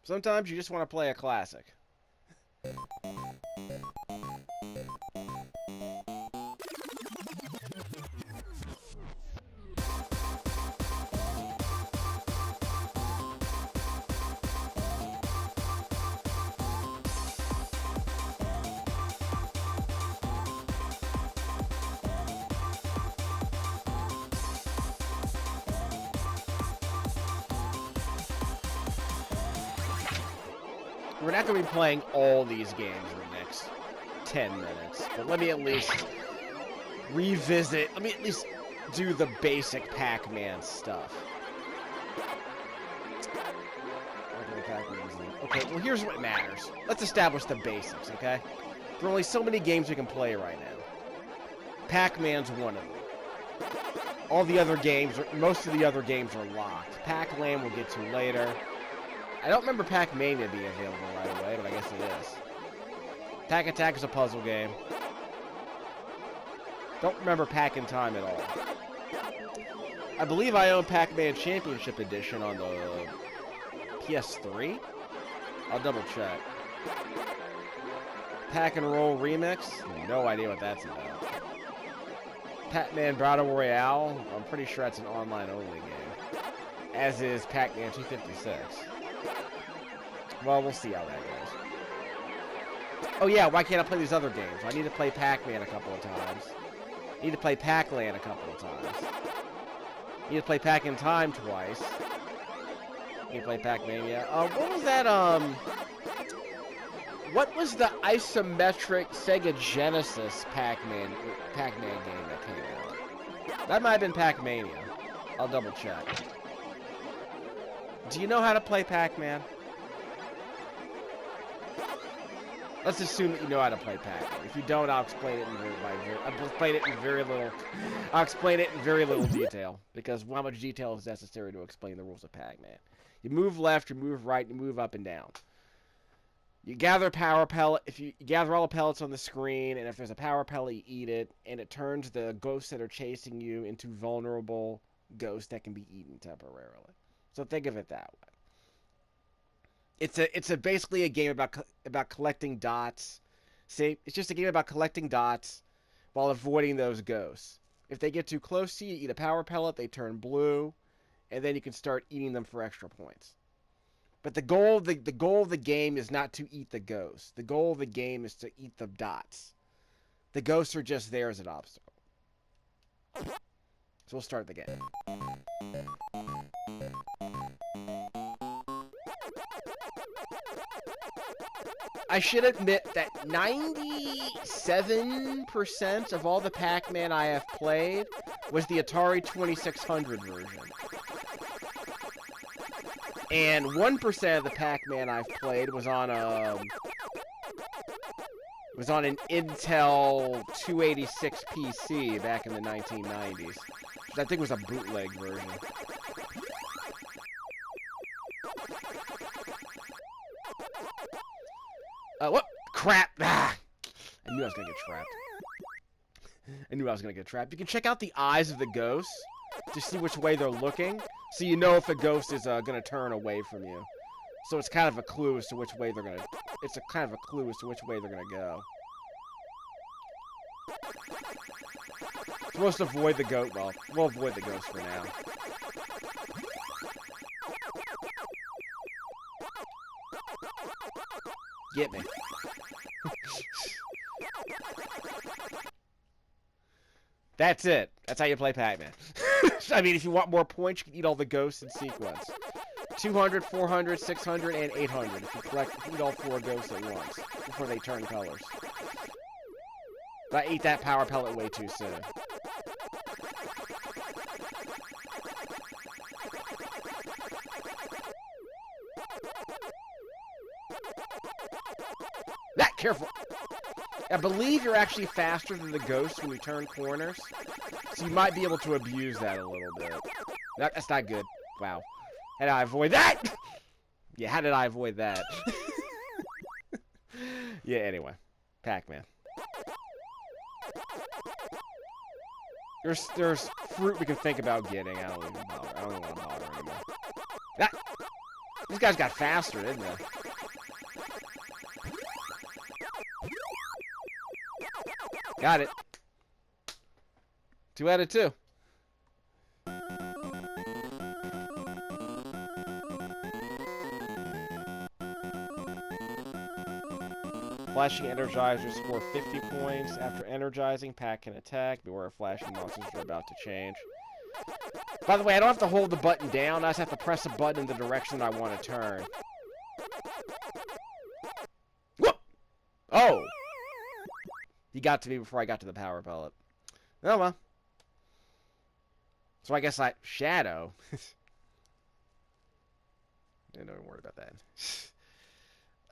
Sometimes you just want to play a classic. We're not going to be playing all these games in the next 10 minutes, but let me at least revisit, let me at least do the basic Pac Man stuff. Okay, well here's what matters. Let's establish the basics, okay? There are only so many games we can play right now. Pac Man's one of them. All the other games, most of the other games are locked. Pac-Land we'll get to later. I don't remember Pac Mania being available right away, but I guess it is. Pac Attack is a puzzle game. Don't remember Pac in Time at all. I believe I own Pac-Man Championship Edition on the PS3. I'll double check. Pac and Roll Remix? No idea what that's about. Pac-Man Battle Royale? I'm pretty sure that's an online-only game. As is Pac-Man 256. Well, we'll see how that goes. Oh yeah, why can't I play these other games? I need to play Pac-Man a couple of times. I need to play Pac-Land a couple of times. I need to play Pac in Time twice. I need to play Pac-Mania. What was that, what was the isometric Sega Genesis Pac-Man game that came out? That might have been Pac-Mania. I'll double check. Do you know how to play Pac-Man? Let's assume that you know how to play Pac-Man. If you don't, I'll explain it in very little detail, because how much detail is necessary to explain the rules of Pac-Man. You move left, you move right, you move up and down. You gather power pellet. If you gather all the pellets on the screen, and if there's a power pellet, you eat it, and it turns the ghosts that are chasing you into vulnerable ghosts that can be eaten temporarily. So think of it that way. It's basically a game about collecting dots. See, it's just a game about collecting dots while avoiding those ghosts. If they get too close to you, you eat a power pellet, they turn blue, and then you can start eating them for extra points. But the goal of the game is not to eat the ghosts. The goal of the game is to eat the dots. The ghosts are just there as an obstacle. So we'll start the game. I should admit that 97% of all the Pac-Man I have played was the Atari 2600 version. And 1% of the Pac-Man I've played was on an Intel 286 PC back in the 1990s. Which I think was a bootleg version. What? Crap! Ah! I knew I was gonna get trapped. I knew I was gonna get trapped. You can check out the eyes of the ghosts to see which way they're looking, so you know if a ghost is gonna turn away from you. So it's kind of a clue as to which way they're gonna. It's a kind of a clue as to which way they're gonna go. We're supposed to avoid the goat. Well, we'll avoid the ghost for now. Get me. That's it. That's how you play Pac-Man. I mean, if you want more points, you can eat all the ghosts in sequence. 200, 400, 600, and 800. If you eat all 4 ghosts at once before they turn colors. But I ate that power pellet way too soon. Careful. I believe you're actually faster than the ghosts when you turn corners, so you might be able to abuse that a little bit. That's not good. Wow. How did I avoid that? Yeah, how did I avoid that? Yeah, anyway. Pac-Man. There's fruit we can think about getting. I don't even want to bother anymore. Ah! These guys got faster, didn't they? Got it. 2 out of 2. Flashing energizers score 50 points. After energizing, Pac can attack. Beware of flashing monsters are about to change. By the way, I don't have to hold the button down. I just have to press a button in the direction that I want to turn. Whoop! Oh! He got to me before I got to the power pellet. Oh, well. So I guess Shadow. Don't even worry about that.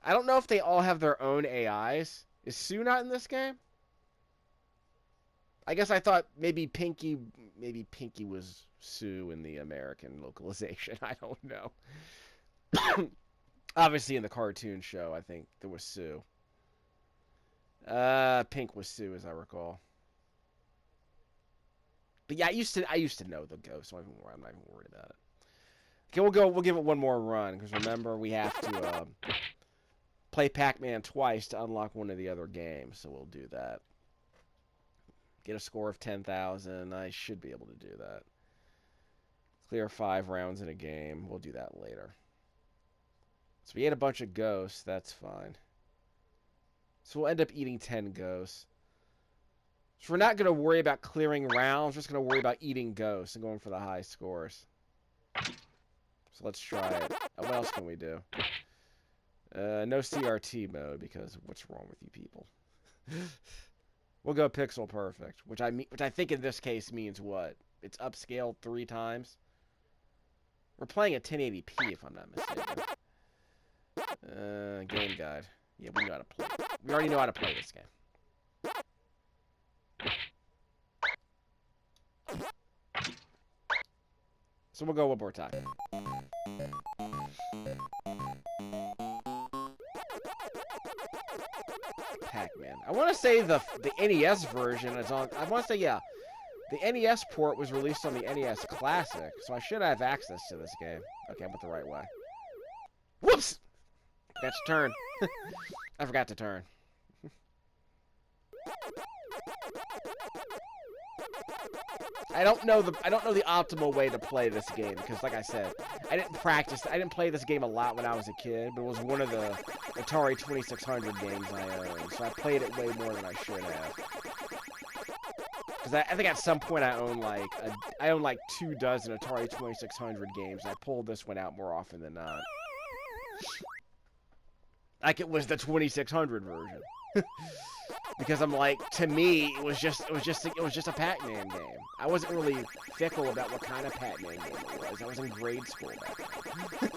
I don't know if they all have their own AIs. Is Sue not in this game? I guess I thought maybe Pinky was Sue in the American localization. I don't know. Obviously in the cartoon show, I think there was Sue. Pink was Sue, as I recall. But yeah, I used to know the ghost, so I'm not even worried about it. Okay, we'll give it one more run, because remember, we have to play Pac Man twice to unlock one of the other games, so we'll do that. Get a score of 10,000. I should be able to do that. Clear 5 rounds in a game. We'll do that later. So we ate a bunch of ghosts. That's fine. So we'll end up eating 10 ghosts. So we're not going to worry about clearing rounds. We're just going to worry about eating ghosts and going for the high scores. So let's try it. What else can we do? No CRT mode, because what's wrong with you people? We'll go pixel perfect, which I think in this case means what? It's upscaled 3 times. We're playing at 1080p if I'm not mistaken. Game guide. Yeah, we know how to play. We already know how to play this game. So we'll go one more time. Pac Man. I want to say the NES version is on. I want to say, yeah. The NES port was released on the NES Classic, so I should have access to this game. Okay, I went the right way. Whoops! That's turn. I forgot to turn. I don't know the optimal way to play this game because, like I said, I didn't practice. I didn't play this game a lot when I was a kid, but it was one of the Atari 2600 games I owned, so I played it way more than I should have. Because I think at some point I owned like 2 dozen Atari 2600 games. I pulled this one out more often than not. Like it was the 2600 version. Because I'm like, to me, it was just a Pac Man game. I wasn't really fickle about what kind of Pac Man game it was. I was in grade school back then.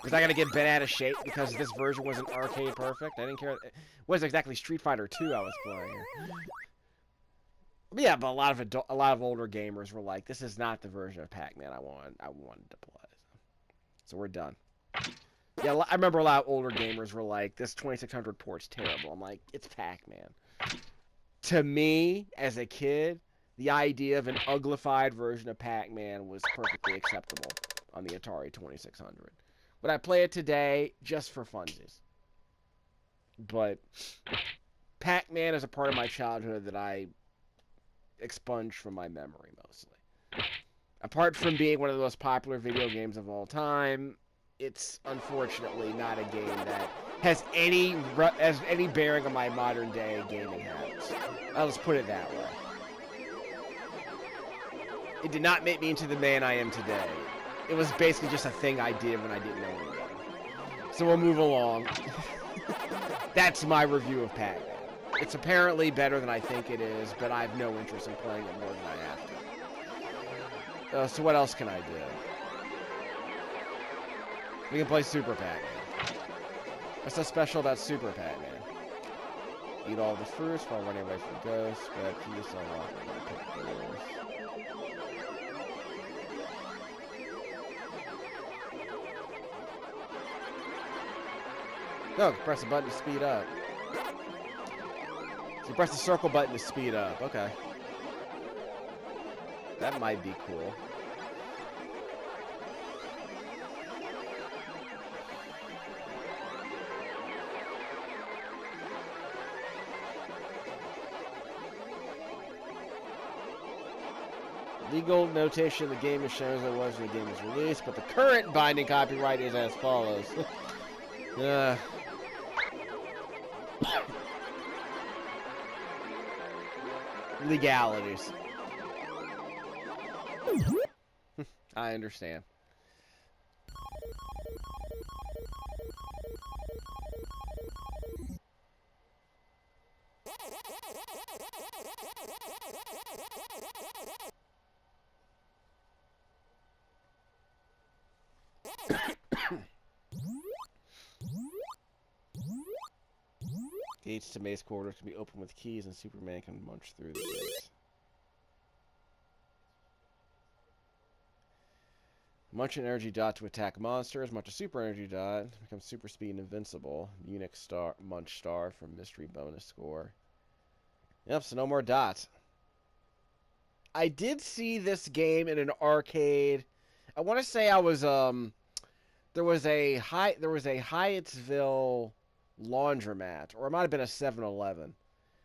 Was I gonna get bent out of shape because this version wasn't arcade perfect? I didn't care. It wasn't exactly Street Fighter 2 I was playing here. But yeah, but a lot of older gamers were like, this is not the version of Pac Man I wanted to play. So we're done. Yeah, I remember a lot of older gamers were like, this 2600 port's terrible. I'm like, it's Pac Man. To me, as a kid, the idea of an uglified version of Pac Man was perfectly acceptable on the Atari 2600. Would I play it today just for funsies? But Pac Man is a part of my childhood that I expunged from my memory mostly. Apart from being one of the most popular video games of all time, it's unfortunately not a game that has any bearing on my modern day gaming habits. I'll just put it that way. It did not make me into the man I am today. It was basically just a thing I did when I didn't know any better. So we'll move along. That's my review of Pac Man. It's apparently better than I think it is, but I have no interest in playing it more than I have to. So what else can I do? We can play Super Pac Man. What's so special about Super Pac Man? Eat all the fruits while running away from ghosts, but can you still unlock it by picking doors? No, press the button to speed up. So you press the circle button to speed up. Okay. That might be cool. Legal notation of the game is shown as it was when the game was released, but the current binding copyright is as follows. Legalities. I understand. Gates to maze corridors can be opened with keys, and Superman can munch through the gates. Munch an energy dot to attack monsters. Munch a super energy dot. Becomes super speed and invincible. Unique star, munch star for mystery bonus score. Yep, so no more dots. I did see this game in an arcade. I want to say I was there was a Hyattsville laundromat, or it might have been a 7-Eleven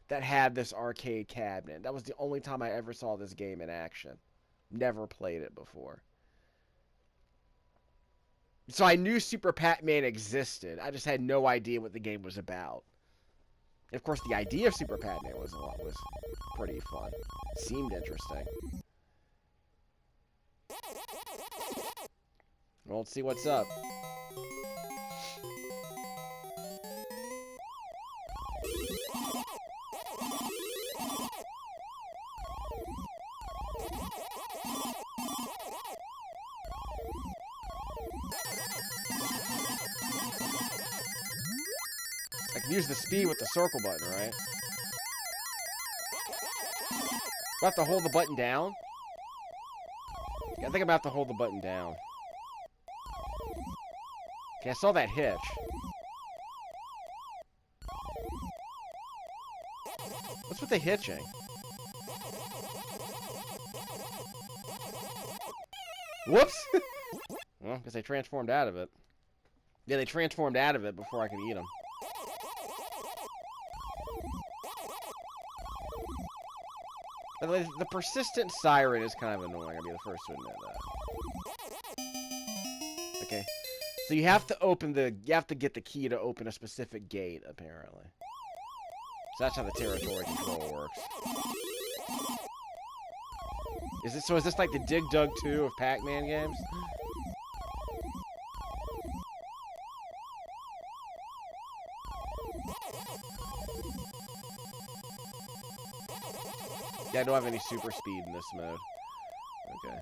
that had this arcade cabinet. That was the only time I ever saw this game in action. Never played it before. So I knew Super Pac Man existed. I just had no idea what the game was about. And of course, the idea of Super Pac Man was pretty fun. Seemed interesting. Well, let's see what's up. I can use the speed with the circle button, right? Do I have to hold the button down? Yeah, I think I'm gonna have to hold the button down. Okay, I saw that hitch. What's with the hitching? Whoops! Well, because they transformed out of it. Yeah, they transformed out of it before I could eat them. The persistent siren is kind of annoying. I'll be the first to admit that. Okay. So you have to get the key to open a specific gate, apparently. So that's how the territory control works. Is this like the Dig Dug 2 of Pac Man games? Yeah, I don't have any super speed in this mode. Okay.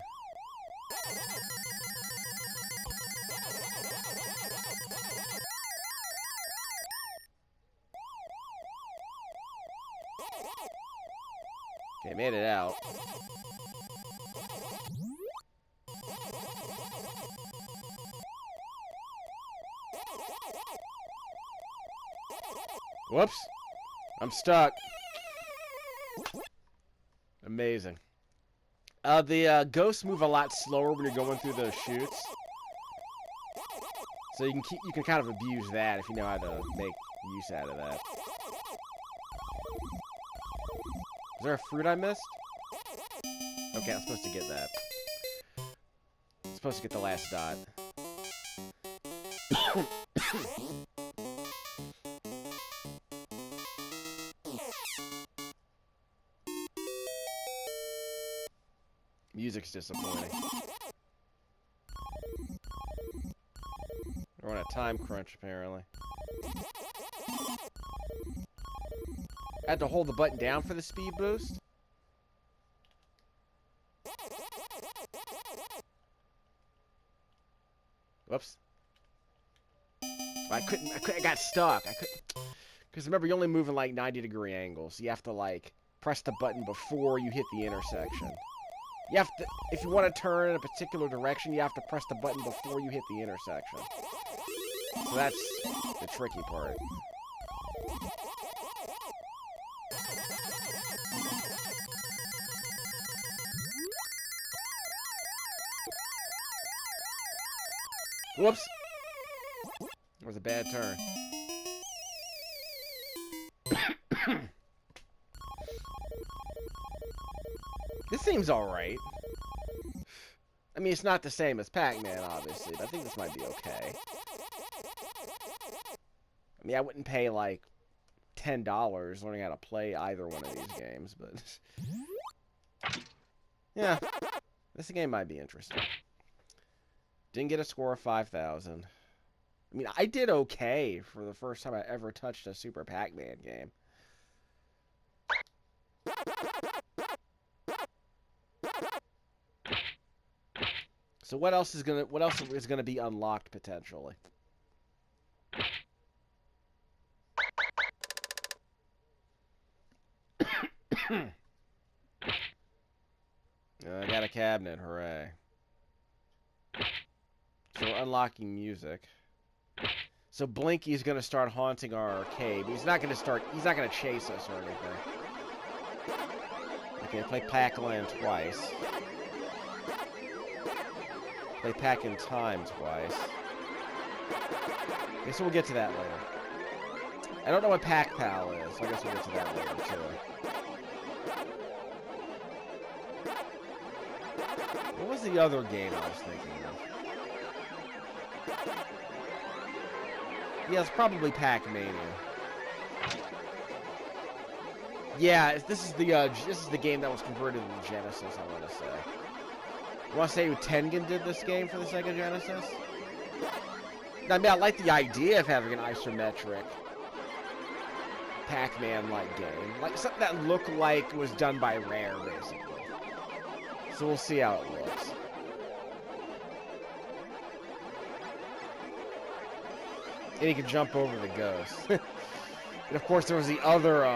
Okay, made it out. Whoops. I'm stuck. Amazing. The ghosts move a lot slower when you're going through those chutes. So you can kind of abuse that if you know how to make use out of that. Is there a fruit I missed? Okay, I'm supposed to get that. I'm supposed to get the last dot. Music's disappointing. We're on a time crunch, apparently. I had to hold the button down for the speed boost? Whoops. I got stuck. Because remember, you're only moving like 90-degree angles. So you have to, like, press the button before you hit the intersection. You have to, if you want to turn in a particular direction, you have to press the button before you hit the intersection. So that's the tricky part. Whoops! That was a bad turn. This seems alright. I mean, it's not the same as Pac Man, obviously, but I think this might be okay. I mean, I wouldn't pay, like, $10 learning how to play either one of these games, but... yeah, this game might be interesting. Didn't get a score of 5,000. I mean, I did okay for the first time I ever touched a Super Pac Man game. So what else is gonna be unlocked potentially? I got a cabinet, hooray. So we're unlocking music. So Blinky's gonna start haunting our arcade. He's not gonna chase us or anything. Okay, play Pac-Land twice. Play Pac-in-Time twice. Okay, so we'll get to that later. I don't know what Pac-Pal is, so I guess we'll get to that later, too. What was the other game I was thinking of? Yeah, it's probably Pac-Mania. Yeah, this is the game that was converted to the Genesis, I want to say. You want to say who Tengen did this game for the Sega Genesis? I mean, I like the idea of having an isometric Pac-Man-like game. Like, something that looked like was done by Rare, basically. So we'll see how it looks. And you can jump over the ghost. And of course, there was the other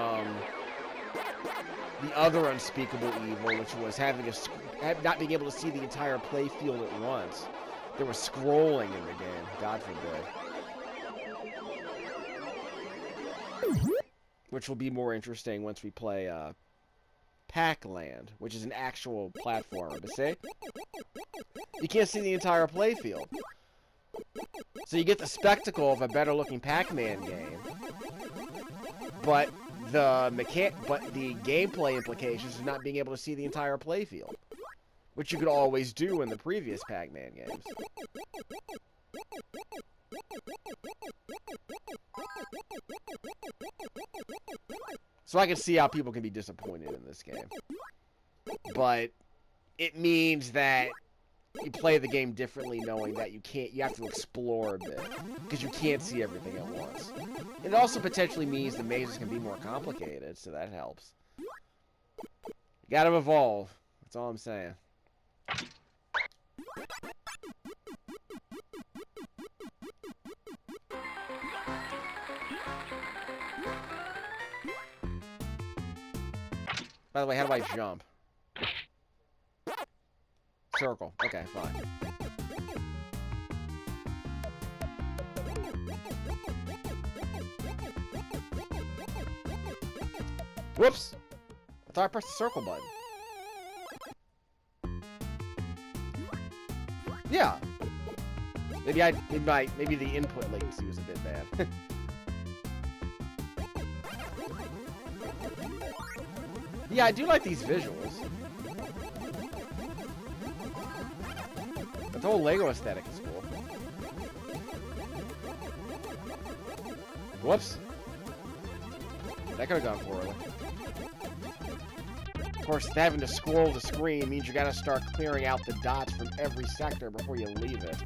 unspeakable evil, which was not being able to see the entire play field at once. There was scrolling in the game. God forbid. Which will be more interesting once we play Pac-Land, which is an actual platformer. But see? You can't see the entire play field. So you get the spectacle of a better-looking Pac-Man game, but the gameplay implications of not being able to see the entire playfield, which you could always do in the previous Pac-Man games. So I can see how people can be disappointed in this game, but it means that you play the game differently, knowing that you have to explore a bit, because you can't see everything at once. It also potentially means the mazes can be more complicated, so that helps. You gotta evolve. That's all I'm saying. By the way, how do I jump? Circle. Okay, fine. Whoops! I thought I pressed the circle button. Yeah. Maybe the input latency was a bit bad. Yeah, I do like these visuals. The whole Lego aesthetic is cool. Whoops. That could have gone poorly. Of course, having to scroll the screen means you gotta start clearing out the dots from every sector before you leave it.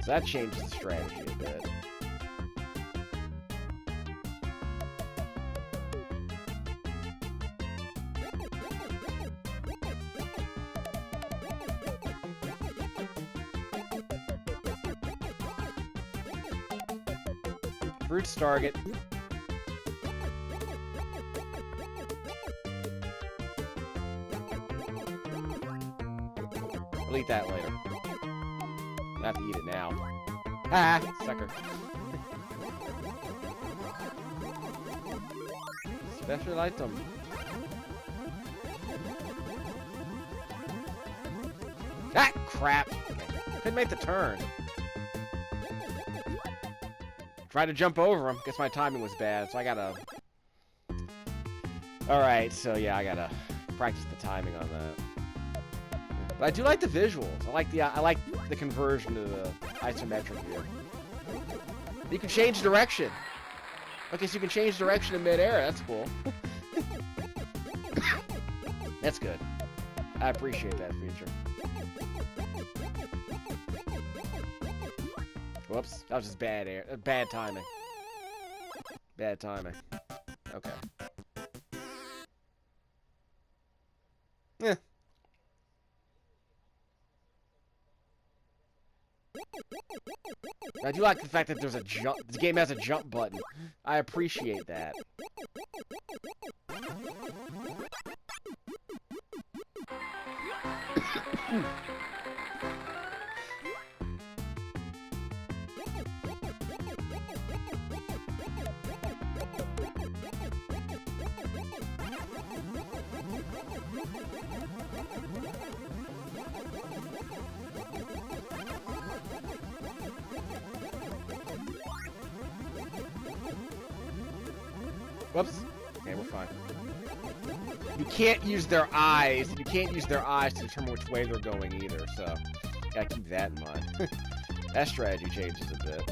So that changes the strategy a bit. Fruits target. I'll eat that later. I have to eat it now. Ah, sucker. Special item. Ah, crap. Couldn't make the turn. Tried to jump over him. Guess my timing was bad, so I gotta... Alright, so yeah, I gotta practice the timing on that. But I do like the visuals. I like the conversion to the isometric view. You can change direction. Okay, so you can change direction in midair. That's cool. That's good. I appreciate that feature. Whoops, that was just bad timing. Bad timing. Okay. Yeah. I do like the fact that there's a jump. The game has a jump button. I appreciate that. Whoops. Okay, we're fine. You can't use their eyes. You can't use their eyes to determine which way they're going either, so gotta keep that in mind. That strategy changes a bit.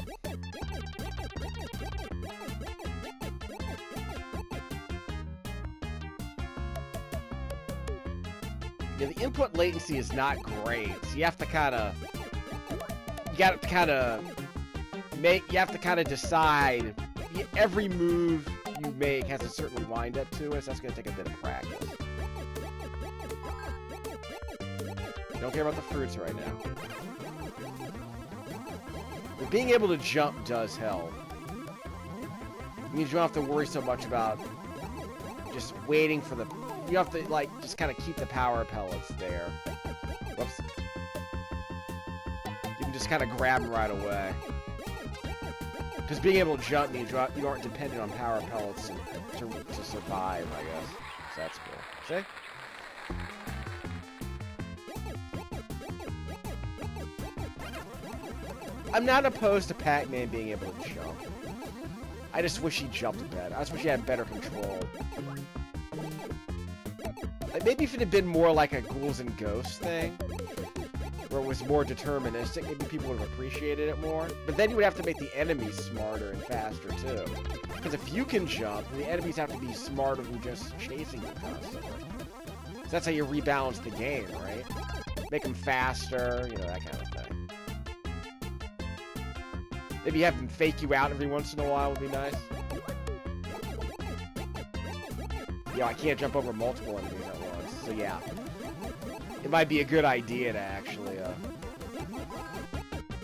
Yeah, the input latency is not great, so you have to kind of... You have to kind of decide every move you make has a certain wind-up to it, so that's going to take a bit of practice. Don't care about the fruits right now. But being able to jump does help. It means you don't have to worry so much about just waiting for the... You have to, like, just kind of keep the power pellets there. Whoops. You can just kind of grab them right away. Because being able to jump means you aren't dependent on power pellets to survive, I guess. So that's cool. See? I'm not opposed to Pac Man being able to jump. I just wish he jumped better. I just wish he had better control. Like, maybe if it had been more like a Ghouls and Ghosts thing, where it was more deterministic, maybe people would have appreciated it more. But then you would have to make the enemies smarter and faster, too. Because if you can jump, the enemies have to be smarter than just chasing you constantly. So that's how you rebalance the game, right? Make them faster, you know, that kind of thing. Maybe have them fake you out every once in a while would be nice. Yeah, I can't jump over multiple enemies at once, so yeah. It might be a good idea to actually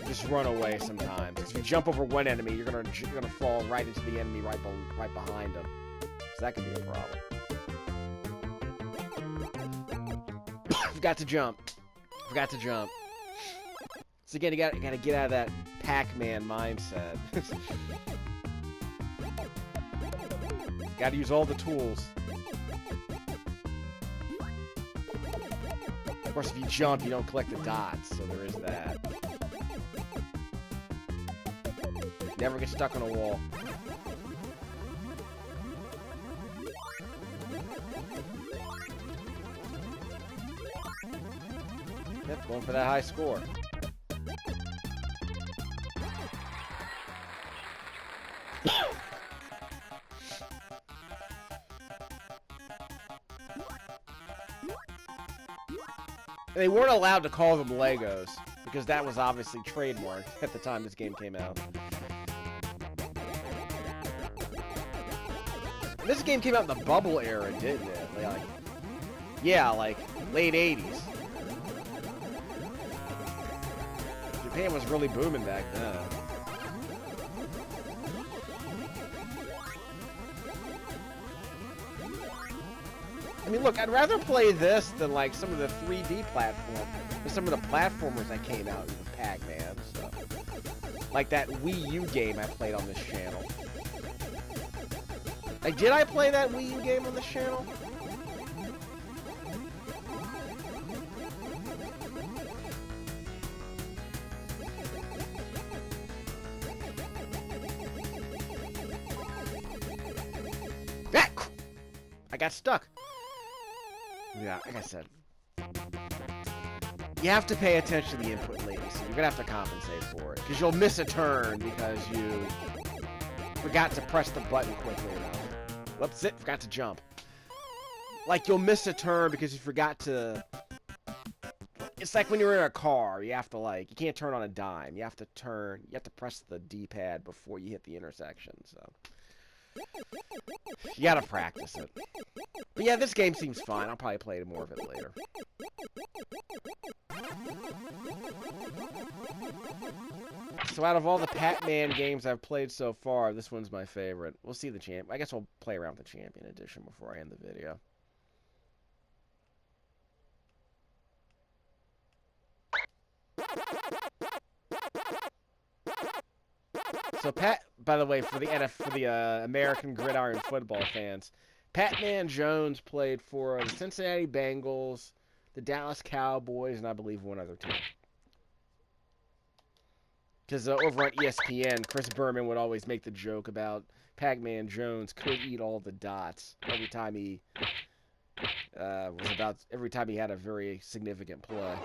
just run away sometimes. Because if you jump over one enemy, you're gonna fall right into the enemy right behind them. So that could be a problem. Forgot to jump. Forgot to jump. So again, you gotta get out of that Pac Man mindset. Gotta use all the tools. Of course, if you jump, you don't collect the dots, so there is that. Never get stuck on a wall. Yep, going for that high score. They weren't allowed to call them Legos, because that was obviously trademarked at the time this game came out. This game came out in the bubble era, didn't it? Like, yeah, like, late 80s. Japan was really booming back then. I mean, look, I'd rather play this than, like, some of the 3D some of the platformers that came out with Pac Man stuff. Like that Wii U game I played on this channel. Like, did I play that Wii U game on this channel? I got stuck. Yeah, like I said. You have to pay attention to the input latency. You're gonna have to compensate for it. Because you'll miss a turn because you forgot to press the button quickly enough. Whoops, forgot to jump. Like, you'll miss a turn because you forgot to... It's like when you're in a car, you have to, like, you can't turn on a dime. You have to press the D-pad before you hit the intersection, so... You gotta practice it. But yeah, this game seems fine. I'll probably play more of it later. So out of all the Pac Man games I've played so far, this one's my favorite. We'll see the champ. I guess we'll play around with the Champion Edition before I end the video. So by the way, for the American Gridiron football fans, Pac Man Jones played for the Cincinnati Bengals, the Dallas Cowboys, and I believe one other team. Because over on ESPN, Chris Berman would always make the joke about Pac Man Jones could eat all the dots every time he had a very significant play.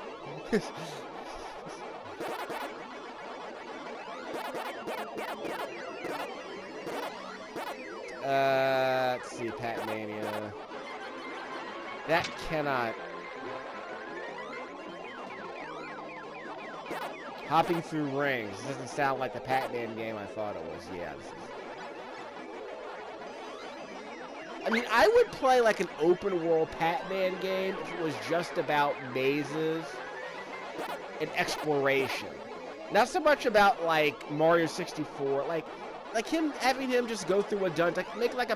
Let's see, Pac-Mania. That cannot... Hopping through rings. This doesn't sound like the Pac-Man game I thought it was. Yeah, this is... I mean, I would play like an open-world Pac-Man game if it was just about mazes and exploration. Not so much about, like, Mario 64. Like having him just go through a dungeon, like, make like a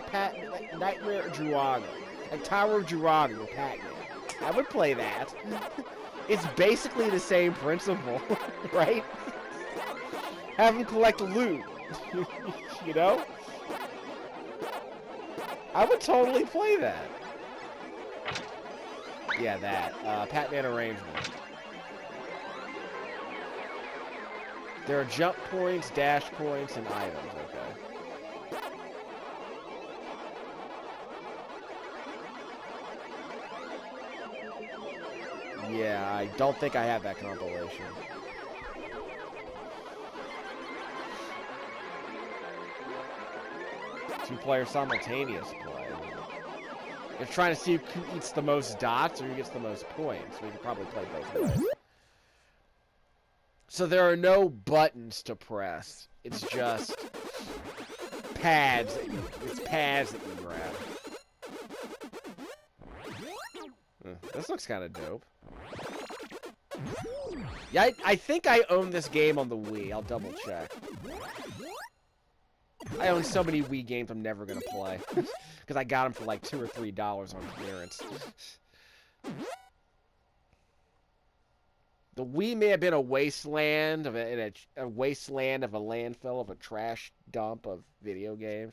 like Nightmare of Drago, like Tower of Drago with Pac-Man. I would play that. It's basically the same principle, right? Have him collect loot, you know? I would totally play that. Yeah, that. Pac-Man arrangement. There are jump points, dash points, and items, okay. Yeah, I don't think I have that compilation. Two-player simultaneous play. You're trying to see who eats the most dots or who gets the most points. We could probably play both ways. So there are no buttons to press. It's just pads. It's pads that you grab. This looks kind of dope. Yeah, I think I own this game on the Wii. I'll double check. I own so many Wii games I'm never gonna play because I got them for like $2 or $3 on clearance. The Wii may have been a wasteland of a landfill of a trash dump of video games,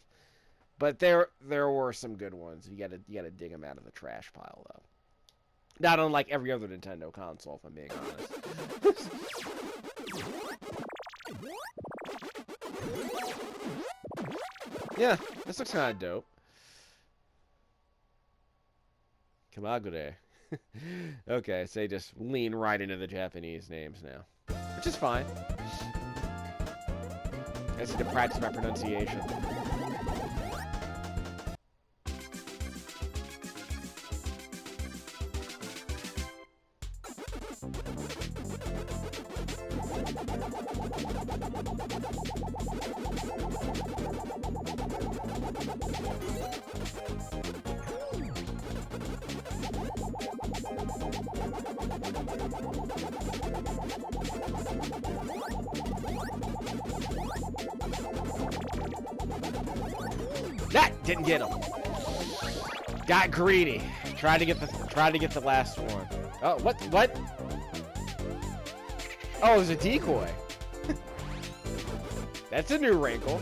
but there were some good ones. You gotta dig them out of the trash pile though. Not unlike every other Nintendo console, if I'm being honest. Yeah, this looks kind of dope. Kamagure. Okay, so they just lean right into the Japanese names now. Which is fine. I just need to practice my pronunciation. That didn't get him. Got greedy. Tried to get the last one. Oh, what? Oh, it was a decoy. That's a new wrinkle.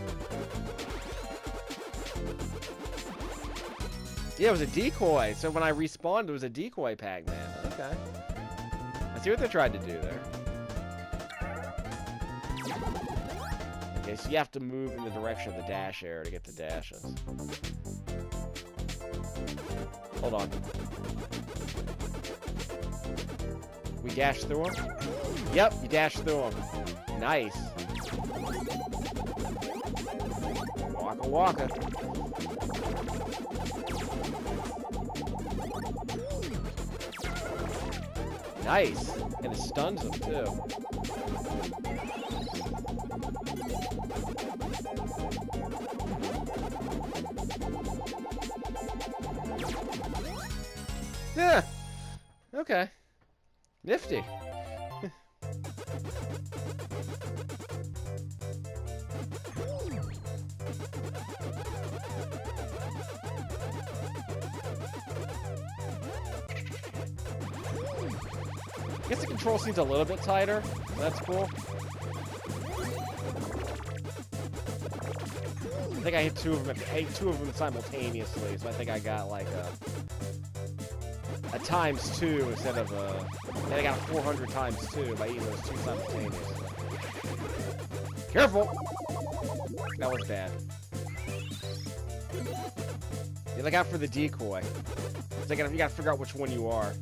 Yeah, it was a decoy. So when I respawned, it was a decoy Pac-Man. Okay. I see what they tried to do there. Okay, so you have to move in the direction of the dash area to get the dashes. Hold on. We dash through them? Yep, you dash through them. Nice. Waka waka. Nice. And it stuns them, too. Yeah. Okay. Nifty. I guess the control seems a little bit tighter. That's cool. I think I hit two of them simultaneously, so I think I got like a ×2 instead of a. Then I got a 400 ×2 by eating those two simultaneously. Careful! That was bad. You look out for the decoy. It's like you gotta figure out which one you are.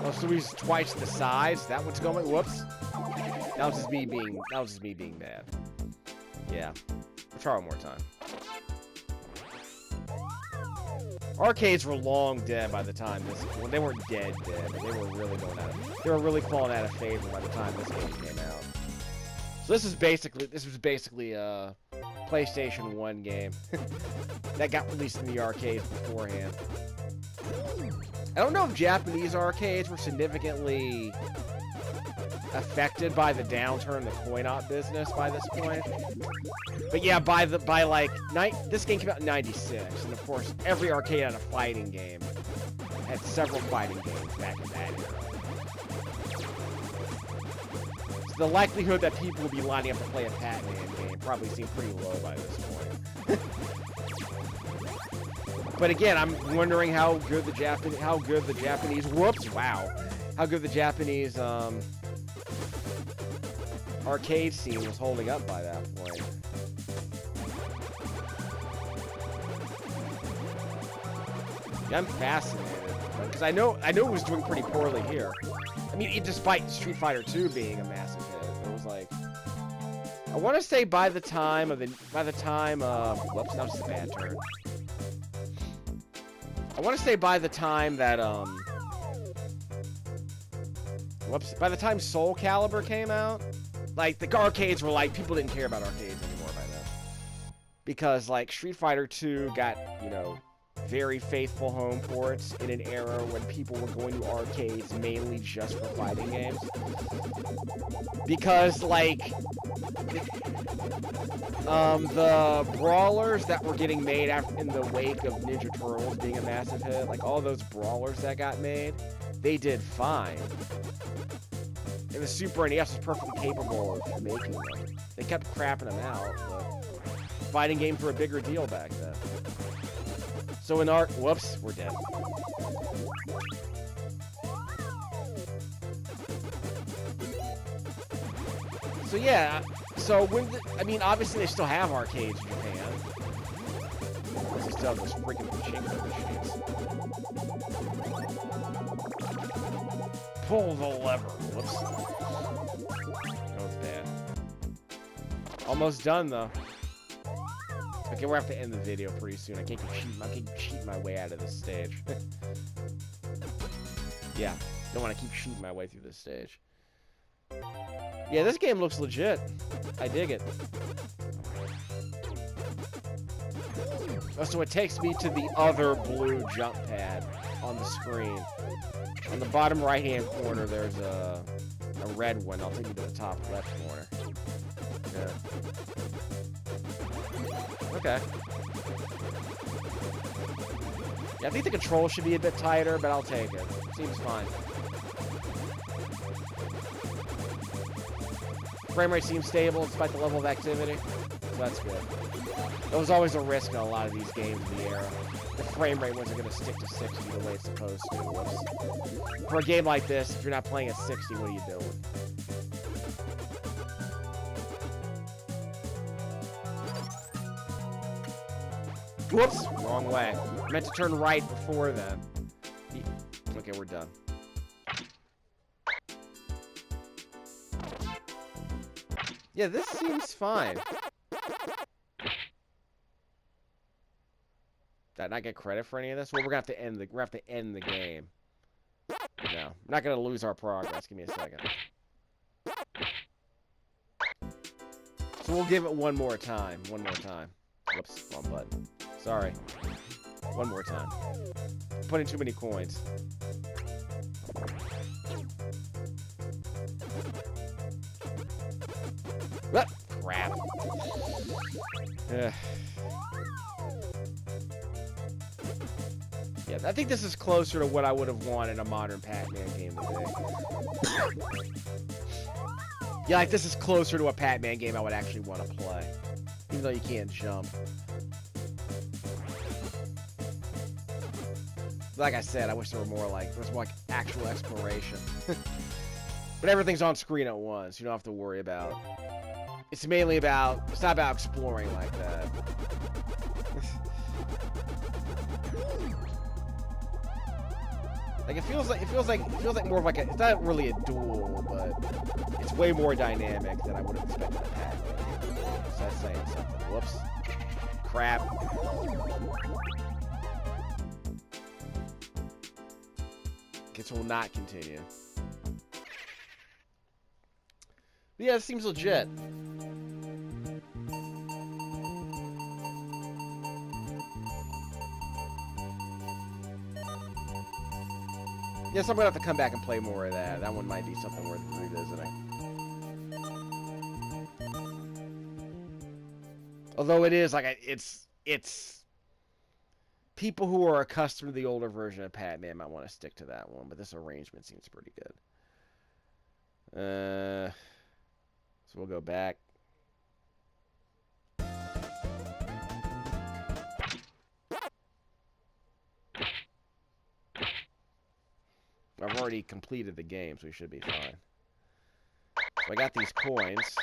Oh, so he's twice the size? Is that what's going? Whoops. That was just me being bad. Yeah. We'll try one more time. Arcades were long dead by the time this. Well, they weren't dead, but they were really going out. They were really falling out of favor by the time this game came out. So this was basically a PlayStation 1 game that got released in the arcades beforehand. I don't know if Japanese arcades were significantly affected by the downturn in the coin-op business by this point. But yeah, this game came out in '96, and of course, every arcade had a fighting game. Had several fighting games back in that era. So the likelihood that people would be lining up to play a Pac Man game probably seemed pretty low by this point. But again, I'm wondering how good the Japanese arcade scene was holding up by that point. Yeah, I'm fascinated because I know it was doing pretty poorly here. I mean, despite Street Fighter 2 being a massive hit, it was like I want to say by the time whoops, that was a bad turn. I want to say by the time that by the time Soul Calibur came out, like the arcades were like people didn't care about arcades anymore by then, because like Street Fighter 2 got, you know, very faithful home ports in an era when people were going to arcades mainly just for fighting games. Because like the brawlers that were getting made in the wake of Ninja Turtles being a massive hit, like all those brawlers that got made, they did fine. And the Super NES was perfectly capable of making them. They kept crapping them out, but fighting games were a bigger deal back then. So in whoops, we're dead. So yeah, so I mean, obviously they still have arcades in Japan. They still have those freaking pachinko machines. Pull the lever. Whoops. That was bad. Almost done though. Okay, we're gonna have to end the video pretty soon. I can't keep cheating my way out of this stage. Yeah, don't want to keep cheating my way through this stage. Yeah, this game looks legit. I dig it. Oh, so it takes me to the other blue jump pad on the screen. On the bottom right-hand corner, there's a red one. I'll take you to the top left corner. Yeah. Okay. Yeah, I think the controls should be a bit tighter, but I'll take it. Seems fine. Frame rate seems stable despite the level of activity, so that's good. There was always a risk in a lot of these games in the era. The frame rate wasn't going to stick to 60 the way it's supposed to. Whoops. For a game like this, if you're not playing at 60, what are you doing? Whoops! Wrong way. I meant to turn right before then. Okay, we're done. Yeah, this seems fine. Did I not get credit for any of this? Well, we're gonna have to end the game. No, I'm not gonna lose our progress. Give me a second. So we'll give it one more time. One more time. Whoops, wrong button. Sorry. One more time. Put in too many coins. Ah, crap. Yeah, I think this is closer to what I would have wanted a modern Pac Man game today. Yeah, like this is closer to a Pac Man game I would actually want to play. Even though you can't jump. Like I said, I wish there was more like actual exploration. But everything's on screen at once. You don't have to worry about. It's mainly about. It's not about exploring like that. Like it feels like more of like a. It's not really a duel, but it's way more dynamic than I would have expected a Pac Man game. So that's saying something. Whoops. Crap. Guess we'll not continue. But yeah, it seems legit. Yes, I'm gonna have to come back and play more of that. That one might be something worth revisiting. Although it is like it's people who are accustomed to the older version of Pac Man might want to stick to that one, but this arrangement seems pretty good. So we'll go back. I've already completed the game, so we should be fine. So I got these coins.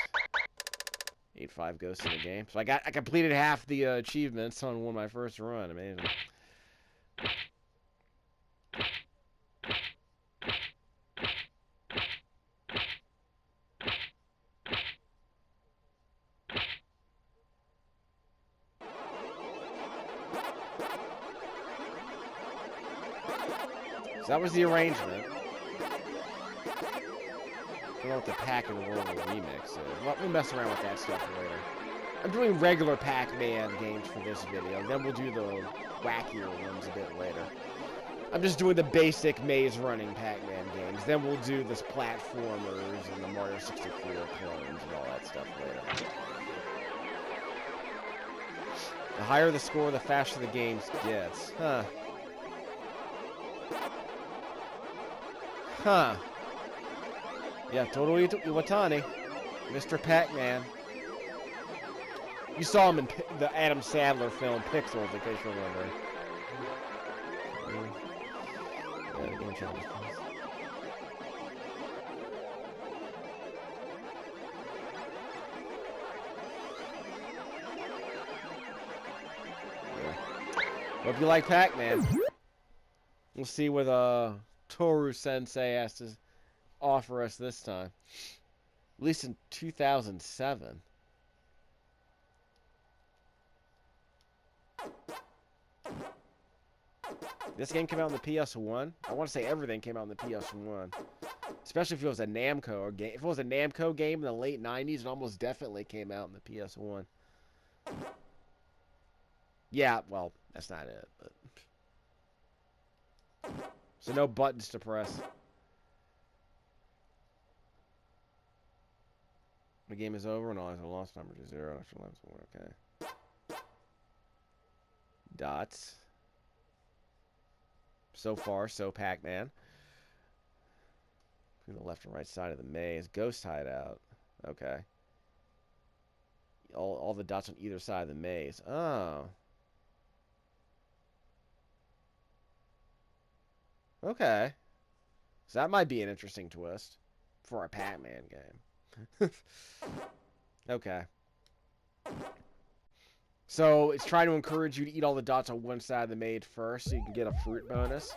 8-5 goes to the game. So I completed half the achievements on my first run. Amazing. So that was the arrangement. I don't know what the Pac and World remix is. We'll mess around with that stuff later. I'm doing regular Pac-Man games for this video. Then we'll do the wackier ones a bit later. I'm just doing the basic maze-running Pac-Man games. Then we'll do this platformers and the Mario 64 clones and all that stuff later. The higher the score, the faster the game gets. Huh. Huh. Yeah, Toru Iwatani. Mr. Pac-Man. You saw him in the Adam Sandler film Pixels, in case you remember. Hope you like Pac Man. We'll see what Toru Sensei has to offer us this time. At least in 2007. This game came out on the PS1. I want to say everything came out on the PS1. Especially if it was a Namco game. If it was a Namco game in the late 90s, it almost definitely came out in the PS1. Yeah, well, that's not it. But... So no buttons to press. The game is over and all has a lost number to 0. Okay. Dots. So far, so Pac Man. Between the left and right side of the maze. Ghost hideout. Okay. All the dots on either side of the maze. Oh. Okay. So that might be an interesting twist for a Pac Man game. Okay. So it's trying to encourage you to eat all the dots on one side of the maze first so you can get a fruit bonus.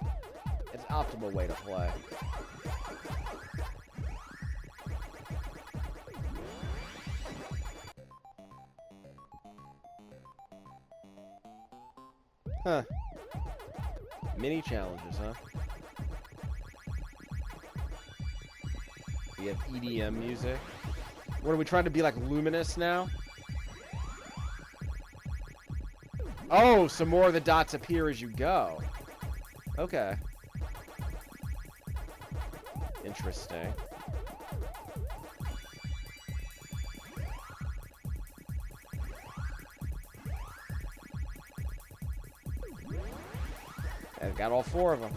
It's an optimal way to play. Huh. Mini challenges, huh? We have EDM music. What, are we trying to be like Luminous now? Oh, so more of the dots appear as you go. Okay. Interesting. I've got all 4 of them.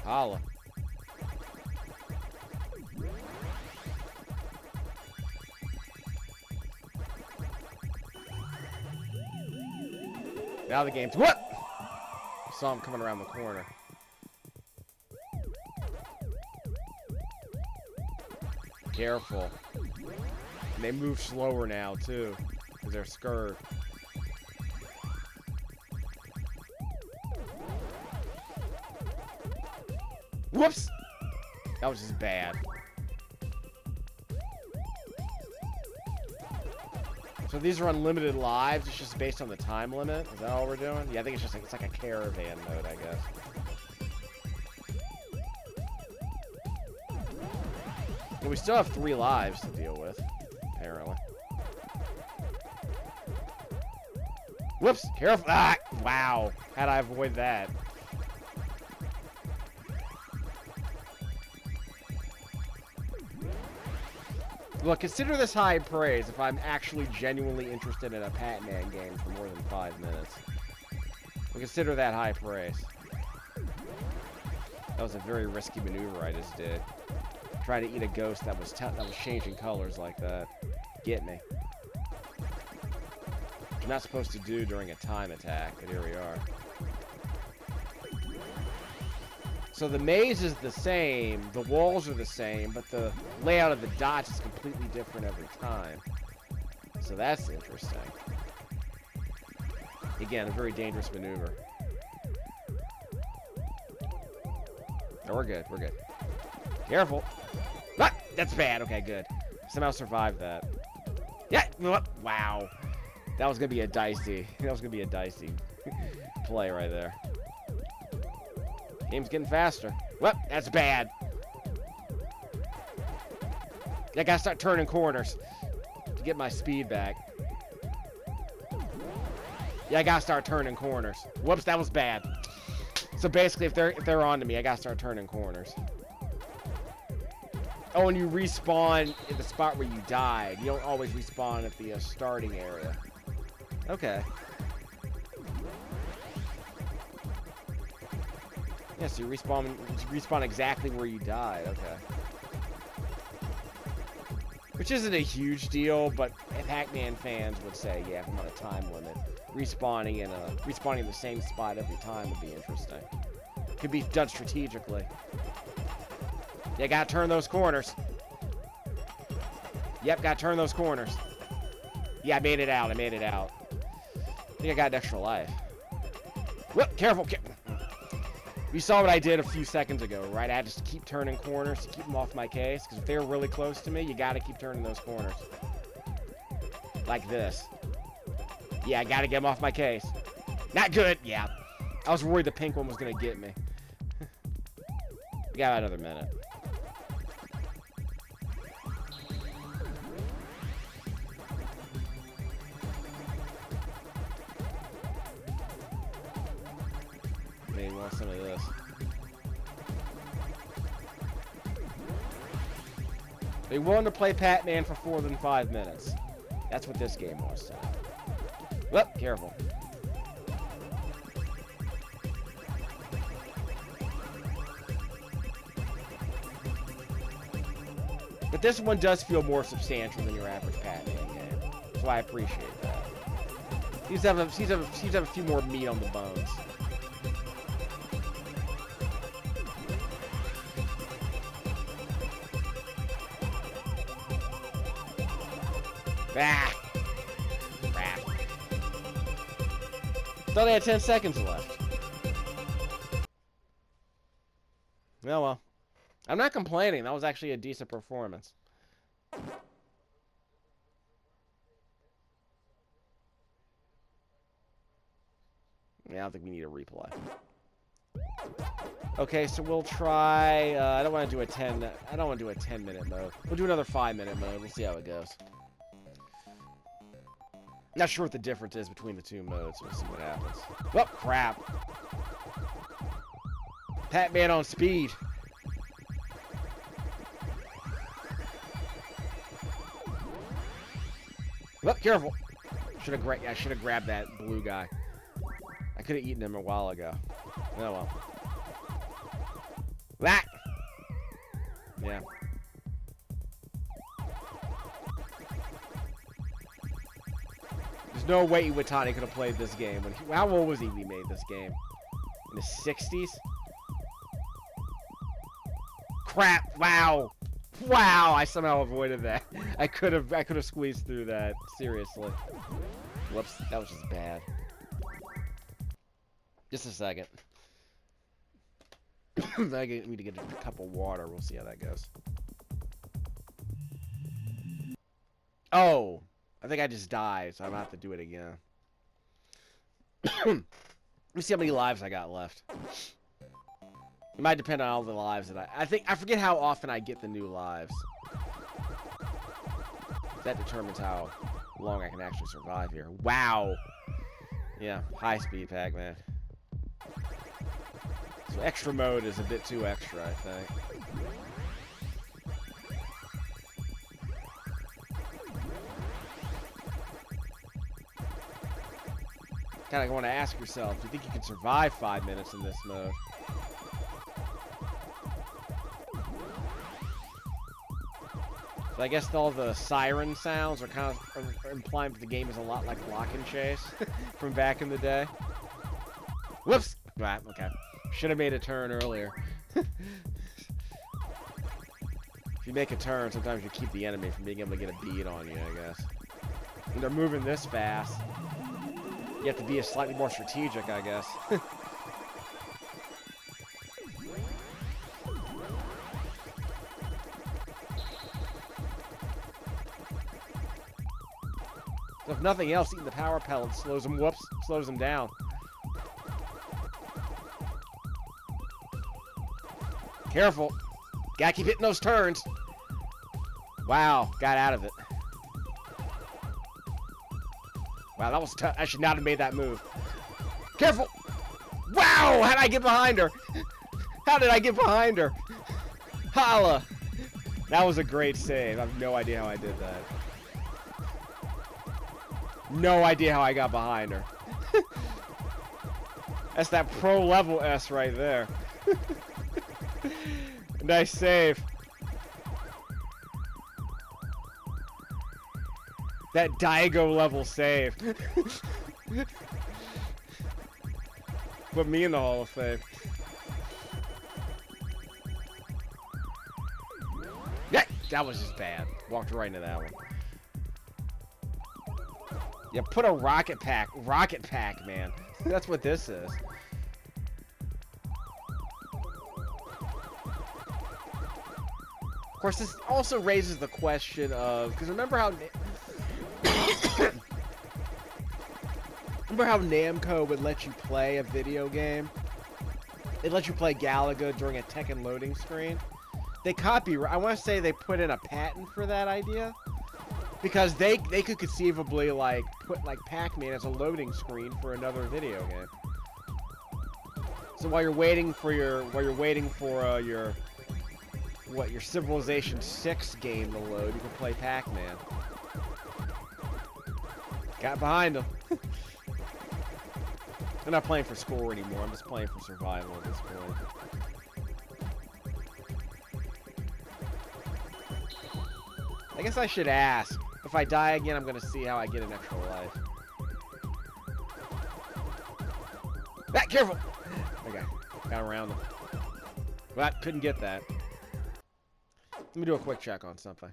Holla. Now the game's what? I saw him coming around the corner. Careful. And they move slower now too, because they're scared. Whoops! That was just bad. So these are unlimited lives. It's just based on the time limit. Is that all we're doing? Yeah, I think it's just like, it's like a caravan mode, I guess. And we still have 3 lives to deal with, apparently. Whoops! Careful! Ah! Wow! How'd I avoid that? Look, consider this high praise if I'm actually genuinely interested in a Pac Man game for more than 5 minutes. Well, consider that high praise. That was a very risky maneuver I just did. Try to eat a ghost that was changing colors like that. Get me. Which I'm not supposed to do during a time attack, but here we are. So the maze is the same, the walls are the same, but the layout of the dots is completely different every time. So that's interesting. Again, a very dangerous maneuver. No, we're good, we're good. Careful. Ah, that's bad, okay, good. Somehow survived that. Yeah, wow. That was gonna be a dicey play right there. Game's getting faster. Well, that's bad. I gotta start turning corners to get my speed back. Yeah, I gotta start turning corners. Whoops, that was bad. So basically, if they're onto me, I gotta start turning corners. Oh, and you respawn at the spot where you died. You don't always respawn at the starting area. Okay. Yeah, so you respawn exactly where you died. Okay. Which isn't a huge deal, but Pac Man fans would say, yeah, if I'm on a time limit, respawning in the same spot every time would be interesting. Could be done strategically. Yeah, gotta turn those corners. Yep, gotta turn those corners. Yeah, I made it out. I think I got an extra life. Whoop, careful. You saw what I did a few seconds ago, right? I had to keep turning corners to keep them off my case, because if they were really close to me, you gotta keep turning those corners. Like this. Yeah, I gotta get them off my case. Not good, yeah. I was worried the pink one was gonna get me. We got another minute. Maybe want some of this. They willing to play Pac Man for more than 5 minutes. That's what this game wants to. Whoop, careful. But this one does feel more substantial than your average Pac Man game, so I appreciate that. He's have a few more meat on the bones. Ah! Crap. Thought I had 10 seconds left. Oh well. I'm not complaining. That was actually a decent performance. Yeah, I don't think we need a replay. Okay, so we'll try. I don't want to do a 10. I don't want to do a 10-minute mode. We'll do another 5-minute mode. We'll see how it goes. Not sure what the difference is between the two modes. We'll see what happens. Oh, crap. Pac Man on speed. Oh, careful. I should have grabbed that blue guy. I could have eaten him a while ago. Oh well. That. Yeah. There's no way Iwatani could have played this game. How old was he when he made this game? In the 60s? Crap! Wow! Wow! I somehow avoided that. I could have squeezed through that. Seriously. Whoops! That was just bad. Just a second. I need to get a cup of water. We'll see how that goes. Oh! I think I just died, so I'm gonna have to do it again. Let me see how many lives I got left. It might depend on all the lives that I forget how often I get the new lives. That determines how long I can actually survive here. Wow! Yeah, high speed Pac Man. So extra mode is a bit too extra, I think. Kind of want to ask yourself, do you think you can survive 5 minutes in this mode? So I guess all the siren sounds are kind of implying that the game is a lot like Lock and Chase from back in the day. Whoops! Right, okay. Should have made a turn earlier. If you make a turn, sometimes you keep the enemy from being able to get a bead on you, I guess. When they're moving this fast, you have to be slightly more strategic, I guess. So if nothing else, eating the power pellet slows them. Whoops, slows them down. Careful. Gotta keep hitting those turns. Wow, got out of it. Wow, that was tough. I should not have made that move. Careful! Wow! How did I get behind her? How did I get behind her? Holla! That was a great save. I have no idea how I did that. No idea how I got behind her. That's that pro level S right there. Nice save. That Daigo level save. Put me in the Hall of Fame. Yeah, that was just bad. Walked right into that one. Yeah, put a rocket pack, man. That's what this is. Of course, this also raises the question of, because remember how Namco would let you play a video game? They'd let you play Galaga during a Tekken loading screen. They I want to say they put in a patent for that idea. Because they could conceivably like put like Pac Man as a loading screen for another video game. So while you're waiting for your Civilization 6 game to load, you can play Pac Man. Got behind him. I'm not playing for score anymore. I'm just playing for survival at this point. I guess I should ask. If I die again, I'm going to see how I get an extra life. Ah, careful! Okay, got around him. Well, couldn't get that. Let me do a quick check on something.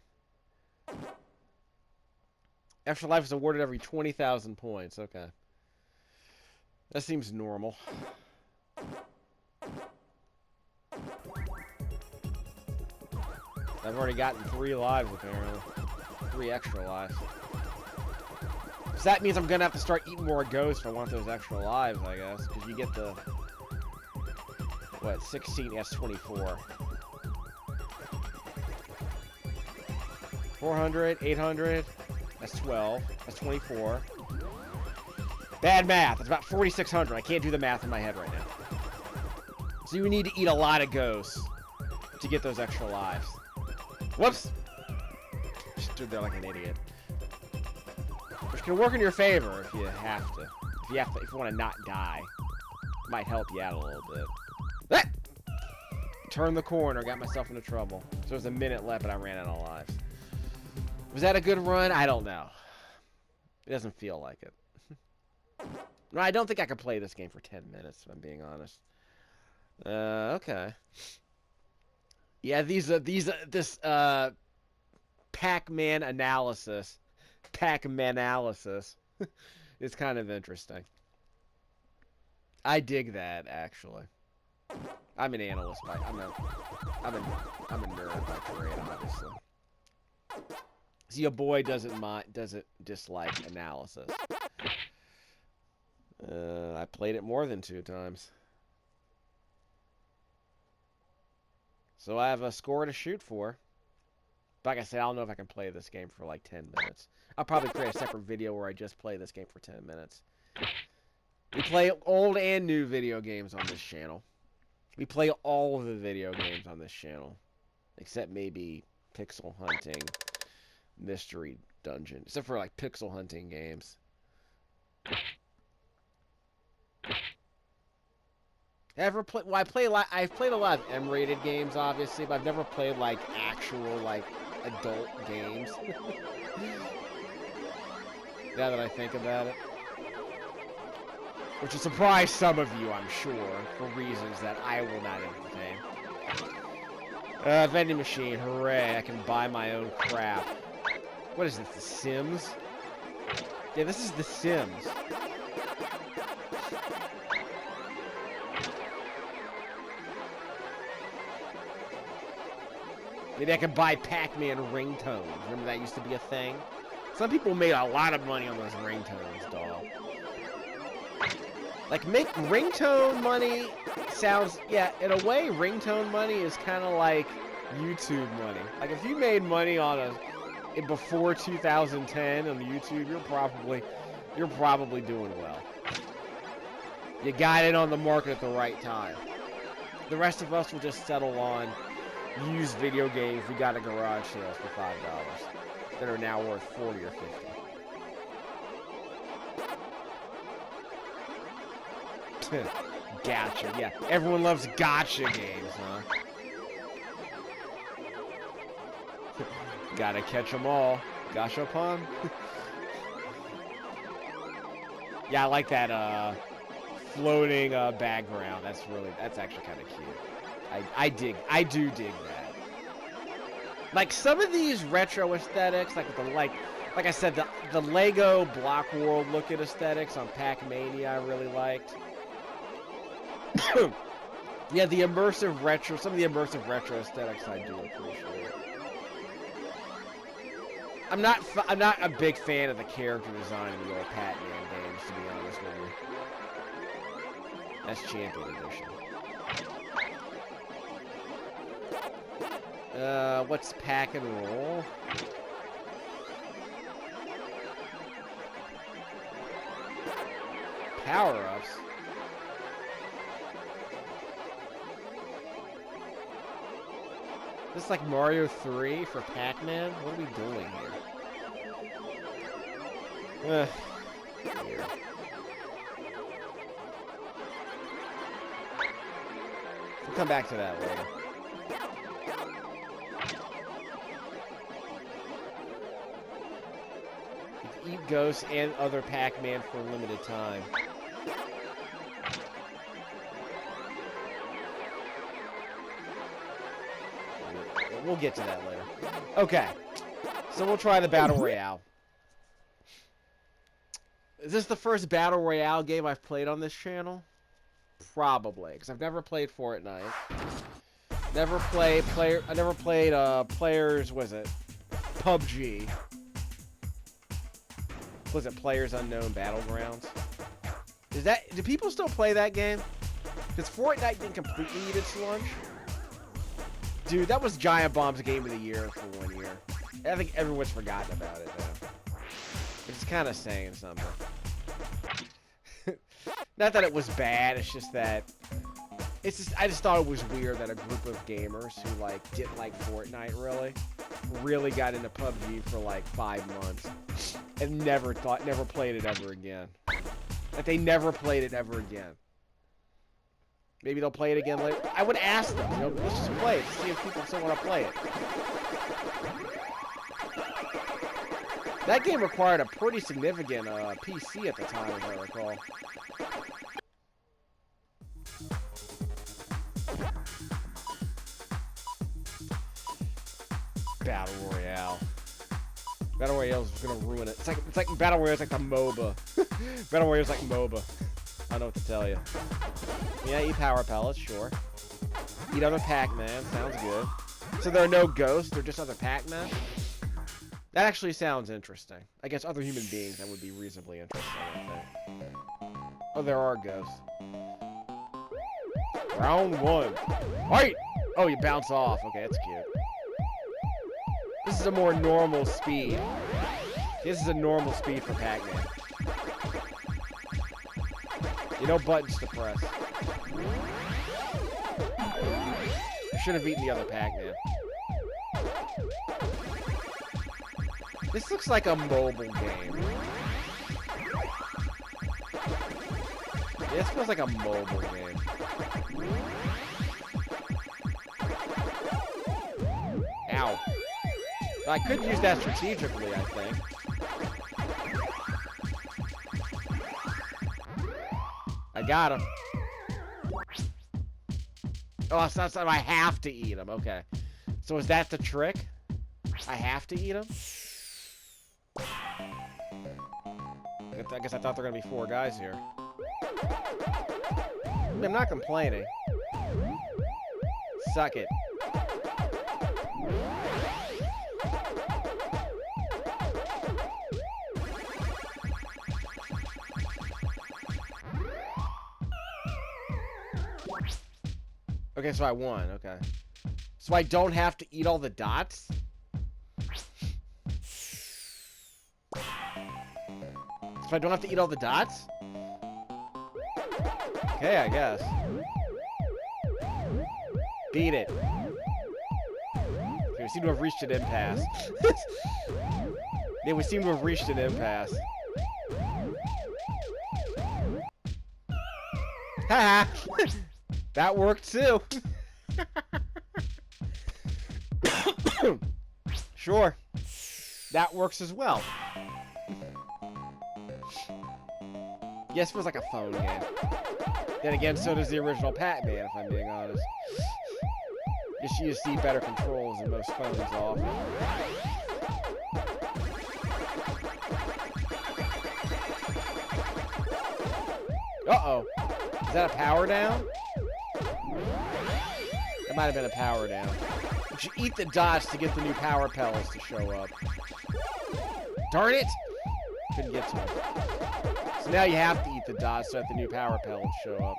Extra life is awarded every 20,000 points. Okay. That seems normal. I've already gotten 3 lives, apparently. 3 extra lives. So that means I'm gonna have to start eating more ghosts if I want those extra lives, I guess. Because you get the... what? 16S24. 400, 800. That's 12. That's 24. Bad math. It's about 4,600. I can't do the math in my head right now. So you need to eat a lot of ghosts to get those extra lives. Whoops! Stood there like an idiot. Which can work in your favor if you have to. If you want to not die. It might help you out a little bit. Ah! Turned the corner, got myself into trouble. So there's a minute left, but I ran out of lives. Was that a good run? I don't know. It doesn't feel like it. No, I don't think I could play this game for 10 minutes, if I'm being honest. Okay. Yeah, this Pac Man analysis is kind of interesting. I dig that, actually. I'm an analyst by I'm a nerd by trade, obviously. See, a boy doesn't dislike analysis. I played it more than 2 times. So I have a score to shoot for. Like I said, I don't know if I can play this game for like 10 minutes. I'll probably create a separate video where I just play this game for 10 minutes. We play old and new video games on this channel. We play all of the video games on this channel. Except maybe pixel hunting, mystery dungeon. Except for like pixel hunting games. I've played a lot of M-rated games, obviously, but I've never played like actual like adult games. Now that I think about it, which will surprise some of you, I'm sure, for reasons that I will not entertain. Vending machine, hooray! I can buy my own crap. What is this? The Sims? Yeah, this is The Sims. Maybe I can buy Pac Man ringtones. Remember that used to be a thing? Some people made a lot of money on those ringtones, dog. Like, make ringtone money sounds... Yeah, in a way, ringtone money is kind of like YouTube money. Like, if you made money on before 2010 on YouTube, you're probably doing well. You got it on the market at the right time. The rest of us will just settle on used video games we got at garage sales for $5 that are now worth 40 or 50. Gotcha, yeah. Everyone loves gotcha games, huh? Gotta catch them all. Gotcha pun? Yeah, I like that floating background. That's actually kind of cute. I do dig that. Like some of these retro aesthetics, like I said, the Lego block world looking aesthetics on Pac Mania, I really liked. Yeah, some of the immersive retro aesthetics I do appreciate. I'm not a big fan of the character design in the old Pac Man games, to be honest with you. That's Champion Edition. What's pack and roll? Power-ups? This is like Mario 3 for Pac Man? What are we doing here? Weird. We'll come back to that later. Eat ghosts and other Pac Man for a limited time. We'll get to that later. Okay, so we'll try the Battle Royale. Is this the first Battle Royale game I've played on this channel? Probably, because I've never played Fortnite. I never played Players, was it? PUBG. Was it Players Unknown Battlegrounds? Do people still play that game? Because Fortnite didn't completely eat its lunch. Dude, that was Giant Bomb's Game of the Year for 1 year. I think everyone's forgotten about it now. It's kind of saying something. Not that it was bad, it's just that... I just thought it was weird that a group of gamers who, like, didn't like Fortnite, really got into PUBG for, like, 5 months. And never played it ever again. Like, they never played it ever again. Maybe they'll play it again later. I would ask them, you know, let's just play it, see if people still want to play it. That game required a pretty significant PC at the time, as I recall. Battle Royale. Battle Royale's gonna ruin it. It's like Battle Royale's like a MOBA. Battle Royale's like MOBA. I don't know what to tell you. Yeah, eat power pellets, sure. Eat other Pac Man, sounds good. So there are no ghosts, they're just other Pac Man? That actually sounds interesting. I guess other human beings, that would be reasonably interesting, I think. Oh, there are ghosts. Round 1. Fight! Oh, you bounce off. Okay, that's cute. This is a more normal speed. This is a normal speed for Pac Man. You know buttons to press. I should have eaten the other Pac Man. This looks like a mobile game. Yeah, this feels like a mobile game. Ow. I could use that strategically, I think. I got him. Oh, so I have to eat him. Okay. So is that the trick? I have to eat him? I guess I thought there were going to be 4 guys here. I'm not complaining. Suck it. Okay, so I won. Okay. So I don't have to eat all the dots? So I don't have to eat all the dots? Okay, I guess. Beat it. Okay, we seem to have reached an impasse. Yeah, we seem to have reached an impasse. Haha! That worked too. Sure. That works as well. Yes, it feels like a phone game. Then again, so does the original Pac Man, if I'm being honest. Just you see better controls than most phones offer. Uh-oh. Is that a power down? That might have been a power down. But you eat the dots to get the new power pellets to show up. Darn it! Couldn't get to it. So now you have to eat the dots so that the new power pellets show up.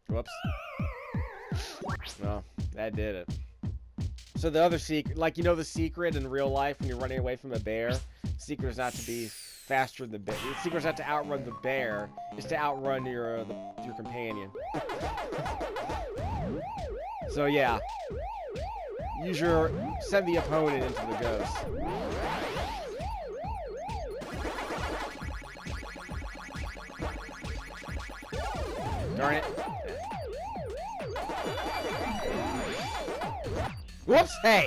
Whoops. Well, that did it. So the other secret, like, you know the secret in real life when you're running away from a bear? The secret is not to be faster than the bear. The secret is not to outrun the bear. It's to outrun your companion. So yeah. Send the opponent into the ghost. Darn it. Whoops! Hey!